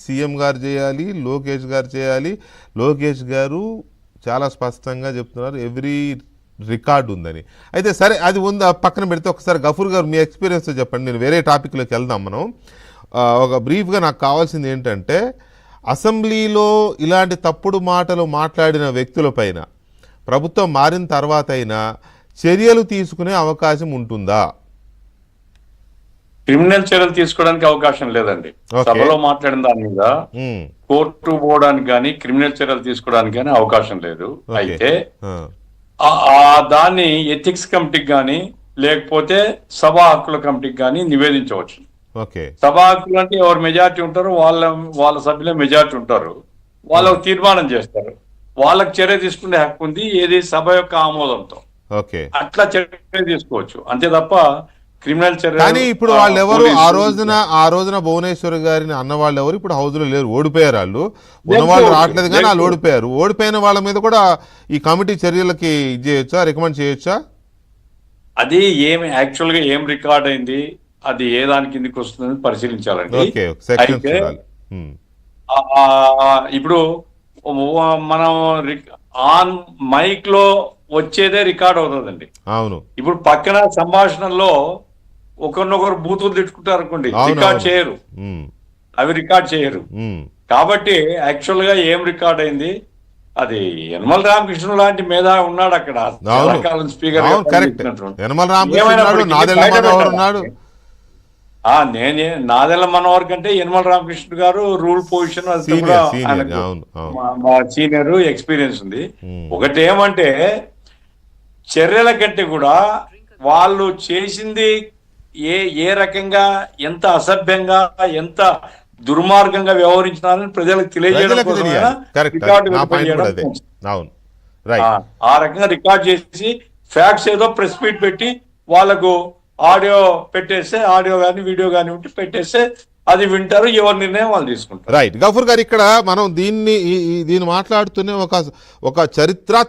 CM గారు చేయాలి, లోకేష్ గారు చేయాలి. లోకేష్ గారు చాలా స్పష్టంగా చెప్తున్నారు ఎవ్రీ రికార్డు ఉందని. అయితే సరే అది ఉంది పక్కన పెడితే ఒకసారి గఫూర్ గారు మీ ఎక్స్పీరియన్స్ చెప్పండి. నేను వేరే టాపిక్లోకి వెళ్దాం మనం. ఒక బ్రీఫ్గా నాకు కావాల్సింది ఏంటంటే అసెంబ్లీలో ఇలాంటి తప్పుడు మాటలు మాట్లాడిన వ్యక్తులపైన ప్రభుత్వం మారిన తర్వాత అయినా చర్యలు తీసుకునే అవకాశం ఉంటుందా? క్రిమినల్ చర్యలు తీసుకోవడానికి అవకాశం లేదండి. సభలో మాట్లాడిన దాని మీద కోర్టు పోవడానికి కానీ క్రిమినల్ చర్యలు తీసుకోవడానికి కానీ అవకాశం లేదు. అయితే దాన్ని ఎథిక్స్ కమిటీకి కానీ లేకపోతే సభా హక్కుల కమిటీకి కానీ నివేదించవచ్చు. సభా హక్కులు అంటే ఎవరు మెజార్టీ ఉంటారో వాళ్ళ సభ్యులే మెజార్టీ ఉంటారు, వాళ్ళు తీర్మానం చేస్తారు. వాళ్ళకి చర్య తీసుకునే హక్కు ఉంది, ఏది సభ యొక్క ఆమోదంతో. అట్లా చర్య తీసుకోవచ్చు అంతే తప్ప క్రిమినల్ చర్య. కానీ ఇప్పుడు వాళ్ళు ఎవరు ఆ రోజున భువనేశ్వర్ గారిని అన్న వాళ్ళు ఎవరు ఇప్పుడు హౌస్ లో లేరు, ఓడిపోయారు. వాళ్ళు ఉన్నవాళ్ళు రావట్లేదు కానీ వాళ్ళు ఓడిపోయారు. ఓడిపోయిన వాళ్ళ మీద కూడా ఈ కమిటీ చర్యలకి ఇది చేయొచ్చా, రికమెండ్ చేయొచ్చా? అది ఏమి యాక్చువల్ గా ఏం రికార్డ్ అయింది, అది ఏ దాని కిందకి వస్తుందని పరిశీలించాలండి. అయితే ఇప్పుడు మనం ఆన్ మైక్ లో వచ్చేదే రికార్డ్ అవుతుందండి. అవును. ఇప్పుడు పక్కన సంభాషణలో ఒకరినొకరు బూతులు తిట్టుకుంటారు అనుకోండి, రికార్డ్ చేయరు, అవి రికార్డ్ చేయరు. కాబట్టి యాక్చువల్ గా ఏం రికార్డ్ అయింది, అది యనమల రామకృష్ణ లాంటి మీద ఉన్నాడు అక్కడ స్పీకర్. నాదెళ్ల మనోహర్ కంటే యనమల రామకృష్ణ గారు రూల్ పొజిషన్ సీనియర్, ఎక్స్పీరియన్స్ ఉంది. ఒకటి ఏమంటే చర్యల కంటే కూడా వాళ్ళు చేసింది ఏ రకంగా, ఎంత అసభ్యంగా, ఎంత దుర్మార్గంగా వ్యవహరించినారని ప్రజలకు తెలియజేయడం, ఆ రకంగా రికార్డ్ చేసి ఫ్యాక్ట్స్ ఏదో ప్రెస్ మీట్ పెట్టి వాళ్ళకు ఆడియో పెట్టేస్తే, ఆడియో కానీ వీడియో కానీ ఉంటే పెట్టేస్తే అది వింటారు, ఎవరి నిర్ణయం వాళ్ళు తీసుకుంటారు. రైట్. గఫూర్ గారు, ఇక్కడ మనం దీన్ని మాట్లాడుతూనే ఒక చరిత్ర